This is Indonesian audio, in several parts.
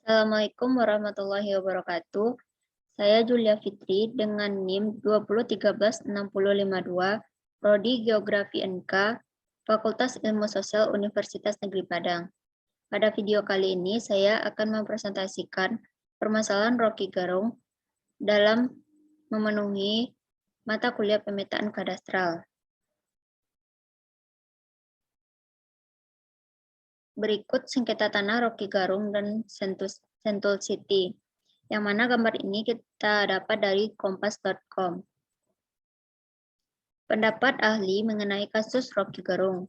Assalamualaikum warahmatullahi wabarakatuh. Saya Julia Fitri dengan NIM 2013652, Prodi Geografi NK, Fakultas Ilmu Sosial Universitas Negeri Padang. Pada video kali ini saya akan mempresentasikan permasalahan Rocky Gerung dalam memenuhi mata kuliah pemetaan kadastral. Berikut sengketa tanah Rocky Gerung dan Sentul City, yang mana gambar ini kita dapat dari kompas.com. Pendapat ahli mengenai kasus Rocky Gerung.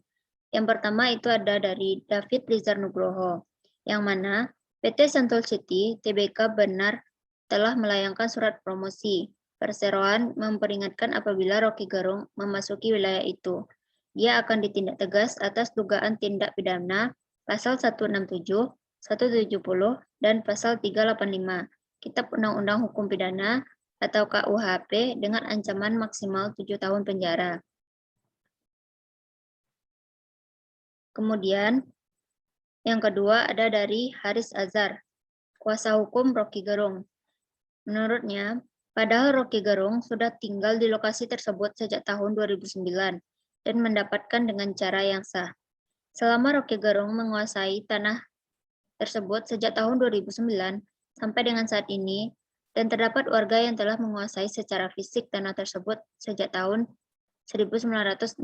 Yang pertama itu ada dari David Rizar Nugroho, yang mana PT Sentul City Tbk benar telah melayangkan surat promosi. Perseroan memperingatkan apabila Rocky Gerung memasuki wilayah itu, dia akan ditindak tegas atas dugaan tindak pidana Pasal 167, 170, dan Pasal 385 Kitab Undang-Undang Hukum Pidana atau KUHP dengan ancaman maksimal 7 tahun penjara. Kemudian, yang kedua ada dari Haris Azhar, kuasa hukum Rocky Gerung. Menurutnya, padahal Rocky Gerung sudah tinggal di lokasi tersebut sejak tahun 2009 dan mendapatkan dengan cara yang sah. Selama Rocky Gerung menguasai tanah tersebut sejak tahun 2009 sampai dengan saat ini, dan terdapat warga yang telah menguasai secara fisik tanah tersebut sejak tahun 1960.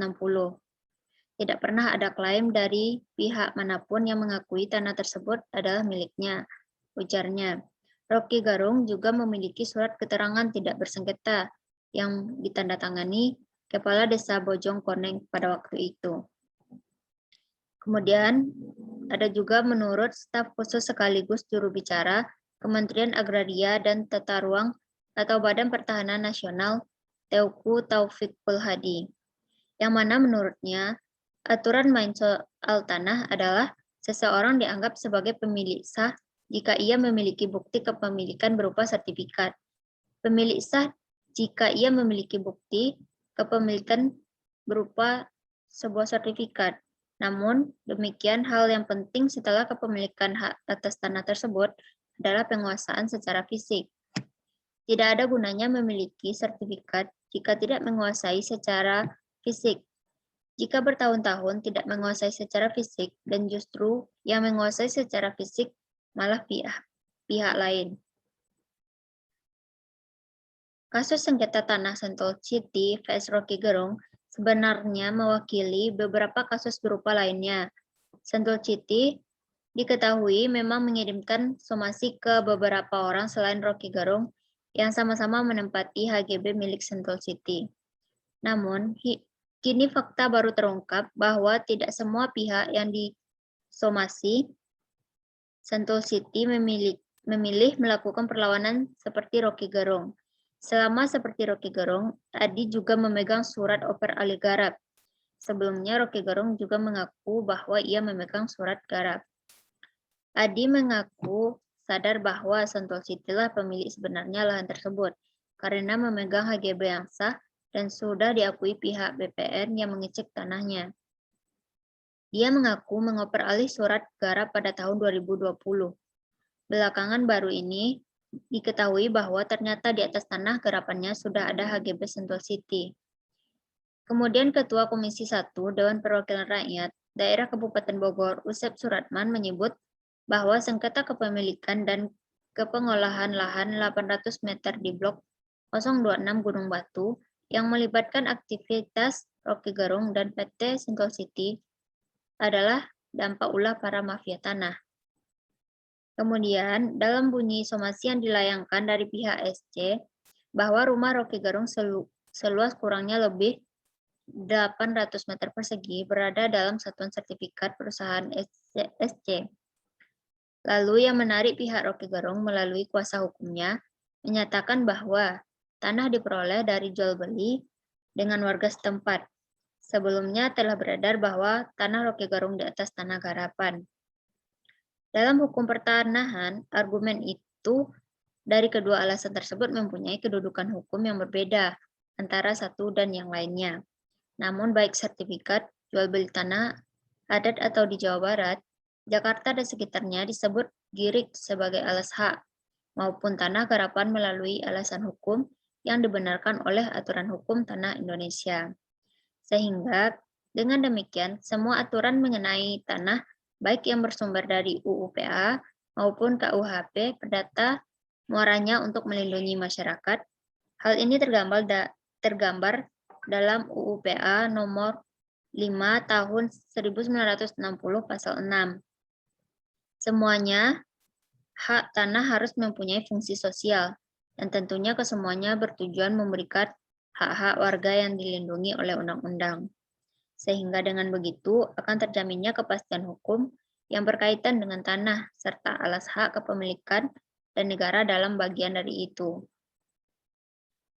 Tidak pernah ada klaim dari pihak manapun yang mengakui tanah tersebut adalah miliknya, ujarnya. Rocky Gerung juga memiliki surat keterangan tidak bersengketa yang ditandatangani Kepala Desa Bojong Koneng pada waktu itu. Kemudian ada juga menurut staf khusus sekaligus juru bicara Kementerian Agraria dan Tata Ruang atau Badan Pertahanan Nasional, Teuku Taufikul Hadi, yang mana menurutnya aturan main soal tanah adalah seseorang dianggap sebagai pemilik sah jika ia memiliki bukti kepemilikan berupa sertifikat. Pemilik sah jika ia memiliki bukti kepemilikan berupa sebuah sertifikat. Namun, demikian hal yang penting setelah kepemilikan hak atas tanah tersebut adalah penguasaan secara fisik. Tidak ada gunanya memiliki sertifikat jika tidak menguasai secara fisik. Jika bertahun-tahun tidak menguasai secara fisik dan justru yang menguasai secara fisik malah pihak lain. Kasus sengketa tanah Sentul City vs Rocky Gerung sebenarnya mewakili beberapa kasus berupa lainnya. Sentul City diketahui memang mengirimkan somasi ke beberapa orang selain Rocky Gerung yang sama-sama menempati HGB milik Sentul City. Namun, kini fakta baru terungkap bahwa tidak semua pihak yang disomasi Sentul City memilih melakukan perlawanan seperti Rocky Gerung. Selama seperti Rocky Gerung, Adi juga memegang surat oper alih garap. Sebelumnya Rocky Gerung juga mengaku bahwa ia memegang surat garap. Adi mengaku sadar bahwa Sentul City lah pemilik sebenarnya lahan tersebut karena memegang HGB yang sah dan sudah diakui pihak BPN yang mengecek tanahnya. Dia mengaku mengoper alih surat garap pada tahun 2020. Belakangan baru ini diketahui bahwa ternyata di atas tanah garapannya sudah ada HGB Sentul City. Kemudian Ketua Komisi 1 Dewan Perwakilan Rakyat Daerah Kabupaten Bogor, Usep Suratman menyebut bahwa sengketa kepemilikan dan kepengolahan lahan 800 meter di Blok 026 Gunung Batu yang melibatkan aktivitas Rocky Gerung dan PT Sentul City adalah dampak ulah para mafia tanah. Kemudian, dalam bunyi somasi yang dilayangkan dari pihak SC, bahwa rumah Rocky Gerung seluas kurangnya lebih 800 meter persegi berada dalam satuan sertifikat perusahaan SC. Lalu yang menarik pihak Rocky Gerung melalui kuasa hukumnya menyatakan bahwa tanah diperoleh dari jual beli dengan warga setempat. Sebelumnya telah beredar bahwa tanah Rocky Gerung di atas tanah garapan. Dalam hukum pertanahan, argumen itu dari kedua alasan tersebut mempunyai kedudukan hukum yang berbeda antara satu dan yang lainnya. Namun baik sertifikat jual beli tanah adat atau di Jawa Barat Jakarta dan sekitarnya disebut Girik sebagai alas hak, maupun tanah garapan melalui alasan hukum yang dibenarkan oleh aturan hukum tanah Indonesia. Sehingga dengan demikian, semua aturan mengenai tanah, baik yang bersumber dari UU PA maupun KUHP Perdata, muaranya untuk melindungi masyarakat. Hal ini tergambar dalam UU PA nomor 5 tahun 1960 pasal 6. Semuanya hak tanah harus mempunyai fungsi sosial, dan tentunya kesemuanya bertujuan memberikan hak-hak warga yang dilindungi oleh undang-undang. Sehingga dengan begitu akan terjaminnya kepastian hukum yang berkaitan dengan tanah, serta alas hak kepemilikan dan negara dalam bagian dari itu.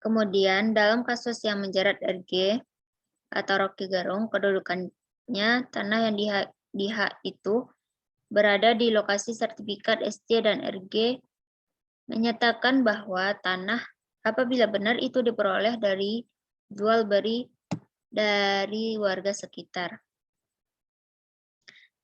Kemudian dalam kasus yang menjerat RG atau Rocky Gerung, kedudukannya tanah yang di hak itu berada di lokasi sertifikat SC dan RG menyatakan bahwa tanah apabila benar itu diperoleh dari jual beli dari warga sekitar.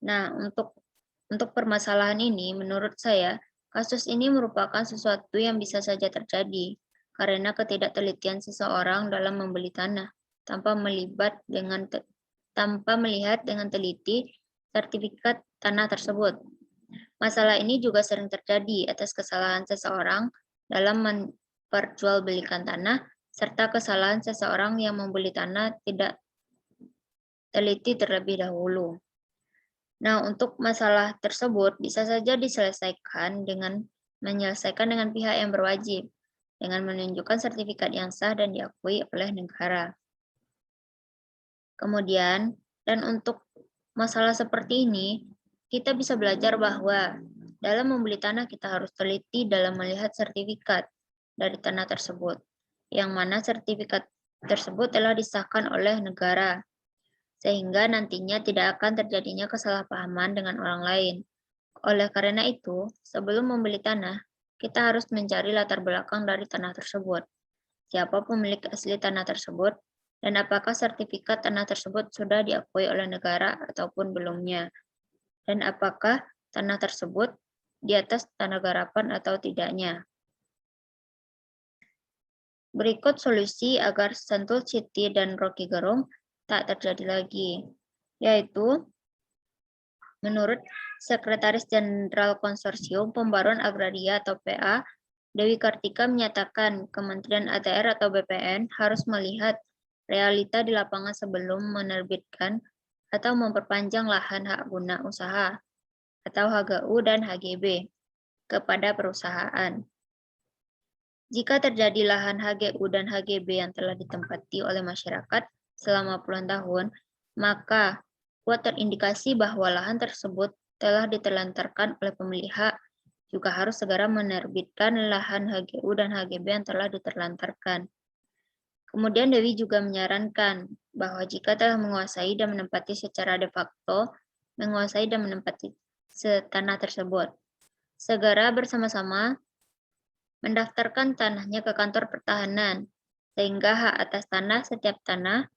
Nah, untuk permasalahan ini menurut saya kasus ini merupakan sesuatu yang bisa saja terjadi karena ketidaktelitian seseorang dalam membeli tanah tanpa melihat dengan teliti sertifikat tanah tersebut. Masalah ini juga sering terjadi atas kesalahan seseorang dalam memperjualbelikan tanah, serta kesalahan seseorang yang membeli tanah tidak teliti terlebih dahulu. Nah, untuk masalah tersebut bisa saja diselesaikan dengan pihak yang berwajib, dengan menunjukkan sertifikat yang sah dan diakui oleh negara. Kemudian, dan untuk masalah seperti ini, kita bisa belajar bahwa dalam membeli tanah kita harus teliti dalam melihat sertifikat dari tanah tersebut, yang mana sertifikat tersebut telah disahkan oleh negara, sehingga nantinya tidak akan terjadinya kesalahpahaman dengan orang lain. Oleh karena itu, sebelum membeli tanah, kita harus mencari latar belakang dari tanah tersebut. Siapa pemilik asli tanah tersebut, dan apakah sertifikat tanah tersebut sudah diakui oleh negara ataupun belumnya, dan apakah tanah tersebut di atas tanah garapan atau tidaknya. Berikut solusi agar Sentul City dan Rocky Gerung tak terjadi lagi, yaitu menurut Sekretaris Jenderal Konsorsium Pembaruan Agraria atau PA, Dewi Kartika menyatakan Kementerian ATR atau BPN harus melihat realita di lapangan sebelum menerbitkan atau memperpanjang lahan hak guna usaha atau HGU dan HGB kepada perusahaan. Jika terjadi lahan HGU dan HGB yang telah ditempati oleh masyarakat selama puluhan tahun, maka kuat terindikasi bahwa lahan tersebut telah ditelantarkan oleh pemilik hak juga harus segera menerbitkan lahan HGU dan HGB yang telah diterlantarkan. Kemudian Dewi juga menyarankan bahwa jika telah menguasai dan menempati secara de facto, menguasai dan menempati tanah tersebut, segera bersama-sama mendaftarkan tanahnya ke kantor pertahanan, sehingga hak atas tanah setiap tanah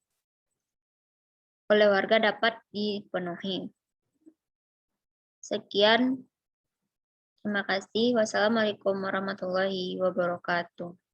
oleh warga dapat dipenuhi. Sekian, terima kasih. Wassalamualaikum warahmatullahi wabarakatuh.